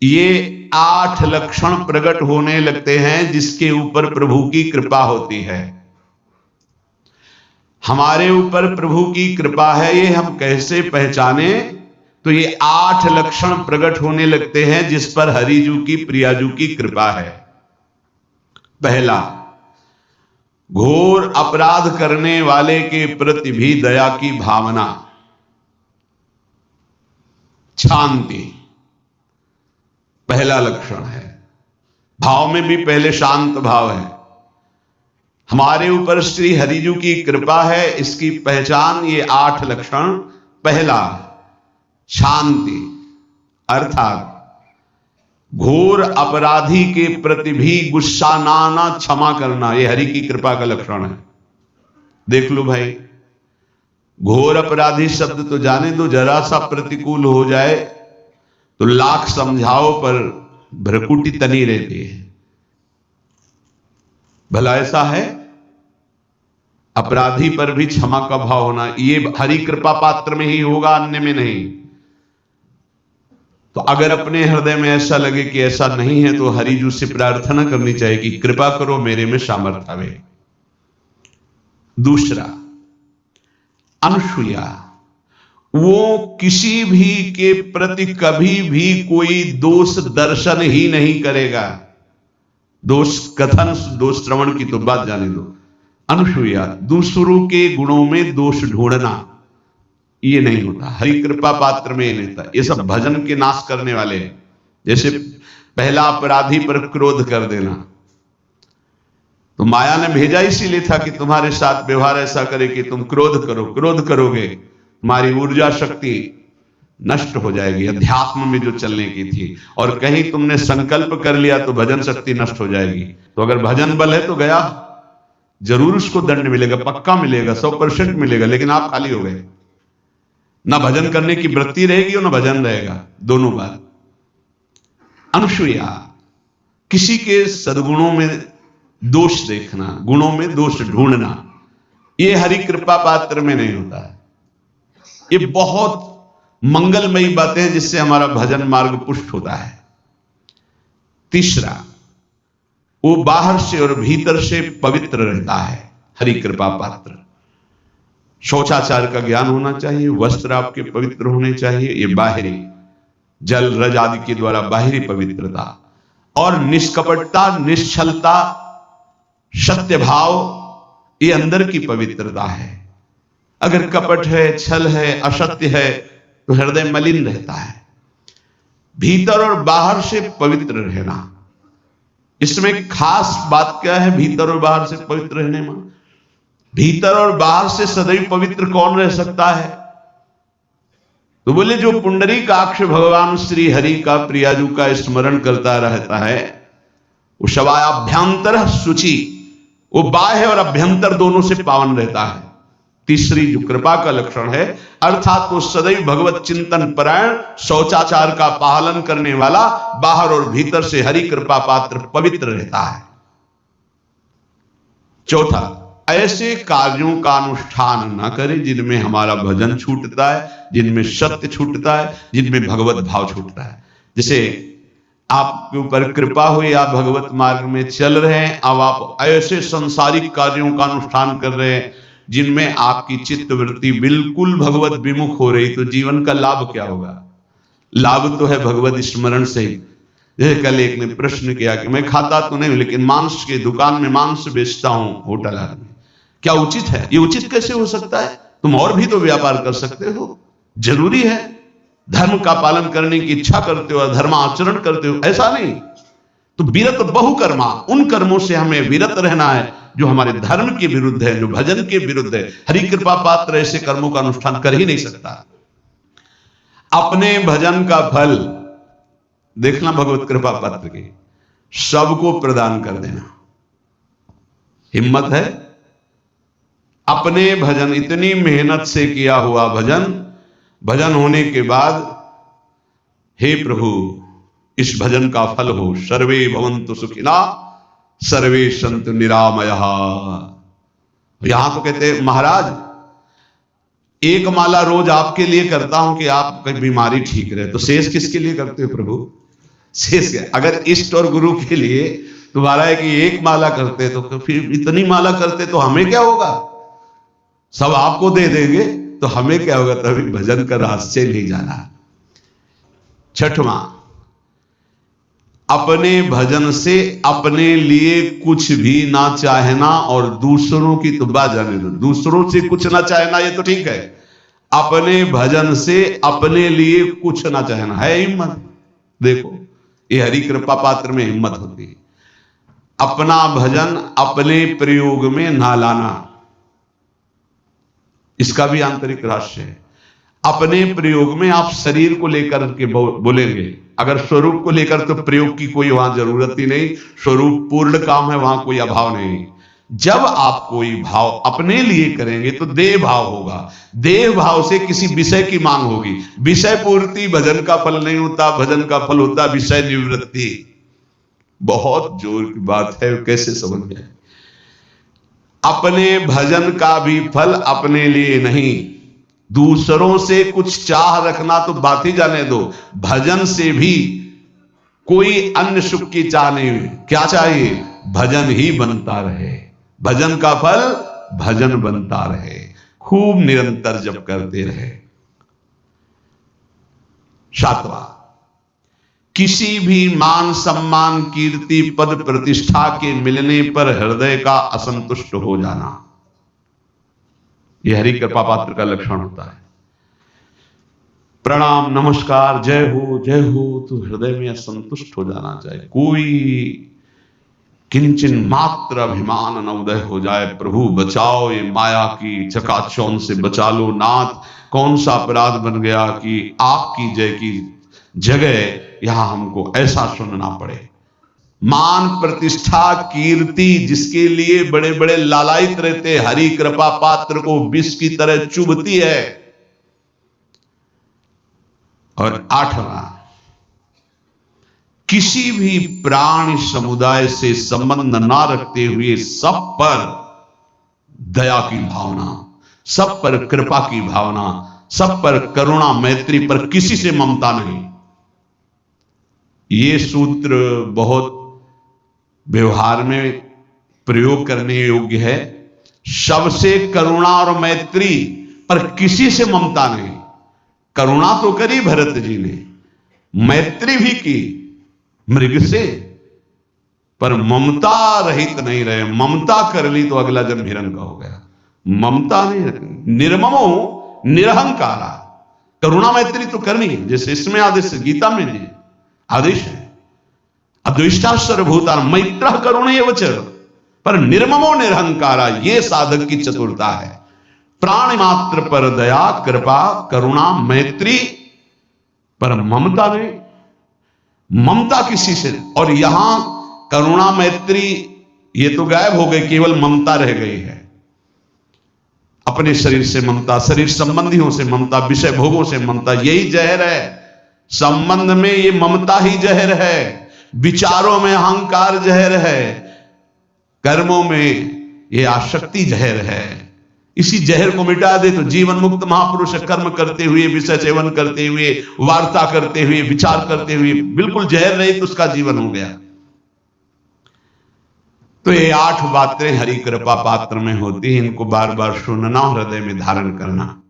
ये 8 लक्षण प्रकट होने लगते हैं जिसके ऊपर प्रभु की कृपा होती है। हमारे ऊपर प्रभु की कृपा है, ये हम कैसे पहचाने? तो ये 8 लक्षण प्रकट होने लगते हैं जिस पर हरिजू की प्रियाजू की कृपा है। पहला, घोर अपराध करने वाले के प्रति भी दया की भावना, शांति पहला लक्षण है। भाव में भी पहले शांत भाव है। हमारे ऊपर श्री हरिजू की कृपा है, इसकी पहचान ये 8 लक्षण। पहला, शांति, अर्थात घोर अपराधी के प्रति भी गुस्सा ना आना, क्षमा करना, ये हरि की कृपा का लक्षण है। देख लो भाई, घोर अपराधी शब्द तो जाने दो, जरा सा प्रतिकूल हो जाए तो लाख समझाओ पर भ्रकुटी तनी रहती है। भला ऐसा है? अपराधी पर भी क्षमा का भाव होना, ये हरि कृपा पात्र में ही होगा, अन्य में नहीं। तो अगर अपने हृदय में ऐसा लगे कि ऐसा नहीं है तो हरिजू से प्रार्थना करनी चाहिए कि कृपा करो, मेरे में सामर्थ्य आवे। दूसरा, अनसूया, वो किसी भी के प्रति कभी भी कोई दोष दर्शन ही नहीं करेगा। दोष कथन, दोष श्रवण की तो बात जाने दो। अनसूया, दूसरों के गुणों में दोष ढूंढना, ये नहीं होता। हरि कृपा पात्र में नहीं होता। ये सब भजन के नाश करने वाले हैं। जैसे पहला अपराधी पर क्रोध कर देना, तो माया ने भेजा इसीलिए था कि तुम्हारे साथ व्यवहार ऐसा करे कि तुम क्रोध करो। क्रोध करोगे तुम्हारी ऊर्जा शक्ति नष्ट हो जाएगी, अध्यात्म में जो चलने की थी। और कहीं तुमने संकल्प कर लिया तो भजन शक्ति नष्ट हो जाएगी। तो अगर भजन बल है तो गया, जरूर उसको दंड मिलेगा, पक्का मिलेगा, 100% मिलेगा, लेकिन आप खाली हो गए। ना भजन करने की वृत्ति रहेगी और ना भजन रहेगा, दोनों बात। अनसूया, किसी के सद्गुणों में दोष देखना, गुणों में दोष ढूंढना, ये हरि कृपा पात्र में नहीं होता है। ये बहुत मंगलमयी बातें हैं जिससे हमारा भजन मार्ग पुष्ट होता है। तीसरा, वो बाहर से और भीतर से पवित्र रहता है, हरि कृपा पात्र। शौचाचार का ज्ञान होना चाहिए, वस्त्र आपके पवित्र होने चाहिए, ये बाहरी, जल रज आदि के द्वारा बाहरी पवित्रता। और निष्कपटता, निश्चलता, सत्य भाव, ये अंदर की पवित्रता है। अगर कपट है, छल है, असत्य है तो हृदय मलिन रहता है। भीतर और बाहर से पवित्र रहना, इसमें खास बात क्या है? भीतर और बाहर से पवित्र रहने में, भीतर और बाहर से सदैव पवित्र कौन रह सकता है? तो बोले जो पुंडरीकाक्ष भगवान श्री हरि का, प्रियाजू का स्मरण करता रहता है, वो शवाभ्यंतर शुचि, वो बाह्य और अभ्यंतर दोनों से पावन रहता है। तीसरी जो कृपा का लक्षण है, अर्थात वो सदैव भगवत चिंतन परायण, शौचाचार का पालन करने वाला, बाहर और भीतर से हरि कृपा पात्र पवित्र रहता है। चौथा, ऐसे कार्यों का अनुष्ठान न करें जिनमें हमारा भजन छूटता है, जिनमें सत्य छूटता है, जिनमें भगवत भाव छूटता है। जैसे आपके ऊपर कृपा हुई, आप भगवत मार्ग में चल रहे हैं, अब आप ऐसे संसारिक कार्यों का अनुष्ठान कर रहे हैं जिनमें आपकी चित्त वृत्ति बिल्कुल भगवत विमुख हो रही, तो जीवन का लाभ क्या होगा? लाभ तो है भगवत स्मरण से ही। जैसे कल एक ने प्रश्न किया कि मैं खाता तो नहीं हूं लेकिन मांस की दुकान में मांस बेचता हूं, होटल में, क्या उचित है? ये उचित कैसे हो सकता है? तुम और भी तो व्यापार कर सकते हो। जरूरी है धर्म का पालन करने की इच्छा करते हो, धर्माचरण करते हो, ऐसा नहीं। तो विरत बहुकर्मा, उन कर्मों से हमें विरत रहना है जो हमारे धर्म के विरुद्ध है, जो भजन के विरुद्ध है। हरि कृपा पात्र ऐसे कर्मों का अनुष्ठान कर ही नहीं सकता। अपने भजन का फल देखना भगवत कृपा पात्र की, सबको प्रदान कर देना। हिम्मत है? अपने भजन, इतनी मेहनत से किया हुआ भजन होने के बाद, हे प्रभु इस भजन का फल हो, सर्वे भवन्तु सुखिना सर्वे सन्तु निरामयः। यहां तो कहते महाराज एक माला रोज आपके लिए करता हूं कि आपकी बीमारी ठीक रहे, तो शेष किसके लिए करते हो प्रभु? शेष क्या? अगर इष्ट और गुरु के लिए तुम्हारा है कि एक माला करते तो फिर इतनी माला करते तो हमें क्या होगा? सब आपको दे देंगे तो हमें क्या होगा? तभी भजन का रास्ते नहीं जाना। छठवां, अपने भजन से अपने लिए कुछ भी ना चाहना और दूसरों की तो बात जाने दो। दूसरों से कुछ ना चाहना ये तो ठीक है, अपने भजन से अपने लिए कुछ ना चाहना है हिम्मत। देखो ये हरि कृपा पात्र में हिम्मत होती है। अपना भजन अपने प्रयोग में ना लाना, इसका भी आंतरिक रहस्य है। अपने प्रयोग में आप शरीर को लेकर के बोलेंगे, अगर स्वरूप को लेकर तो प्रयोग की कोई वहां जरूरत ही नहीं, स्वरूप पूर्ण काम है, वहां कोई अभाव नहीं। जब आप कोई भाव अपने लिए करेंगे तो देह भाव होगा, देह भाव से किसी विषय की मांग होगी। विषय पूर्ति भजन का फल नहीं होता, भजन का फल होता विषय निवृत्ति। बहुत जोर की बात है, कैसे समझ में? अपने भजन का भी फल अपने लिए नहीं, दूसरों से कुछ चाह रखना तो बात ही जाने दो। भजन से भी कोई अन्य सुख की चाह नहीं। क्या चाहिए? भजन ही बनता रहे, भजन का फल भजन बनता रहे, खूब निरंतर जप करते रहे। सातवां, किसी भी मान सम्मान कीर्ति पद प्रतिष्ठा के मिलने पर हृदय का असंतुष्ट हो जाना, यह हरि कृपा पात्र का लक्षण होता है। प्रणाम नमस्कार जय हो तो हृदय में असंतुष्ट हो जाना चाहिए। कोई किंचन मात्र अभिमान न उदय हो जाए। प्रभु बचाओ, ये माया की चकाचौंध से बचा लो नाथ। कौन सा अपराध बन गया कि आपकी जय की जगह यहां हमको ऐसा सुनना पड़े। मान प्रतिष्ठा कीर्ति जिसके लिए बड़े बड़े लालायित रहते, हरि कृपा पात्र को विष की तरह चुभती है। और आठवां, किसी भी प्राणी समुदाय से संबंध ना रखते हुए सब पर दया की भावना, सब पर कृपा की भावना, सब पर करुणा मैत्री पर किसी से ममता नहीं। ये सूत्र बहुत व्यवहार में प्रयोग करने योग्य है। सबसे करुणा और मैत्री पर किसी से ममता नहीं। करुणा तो करी भरत जी ने, मैत्री भी की मृग से, पर ममता रहित नहीं रहे। ममता कर ली तो अगला जन्म हिरण का हो गया। ममता नहीं, निर्ममो निरहंकारा। करुणा मैत्री तो करनी है, जैसे इसमें आदेश गीता में जी आदेश है, अद्वेष्टा सर्वभूतानां मैत्रः करुणैव च, पर निर्ममो निरहंकारा, ये साधक की चतुरता है। प्राणी मात्र पर दया कृपा करुणा मैत्री, पर ममता नहीं। ममता किसी से, और यहां करुणा मैत्री ये तो गायब हो गई, केवल ममता रह गई है। अपने शरीर से ममता, शरीर संबंधियों से ममता, विषय भोगों से ममता, यही जहर है। संबंध में ये ममता ही जहर है, विचारों में अहंकार जहर है, कर्मों में ये आसक्ति जहर है। इसी जहर को मिटा दे तो जीवन मुक्त महापुरुष कर्म करते हुए, विषय सेवन करते हुए, वार्ता करते हुए, विचार करते हुए बिल्कुल जहर रहित उसका जीवन हो गया। तो ये 8 बातें हरि कृपा पात्र में होती हैं, इनको बार बार सुनना, हृदय में धारण करना।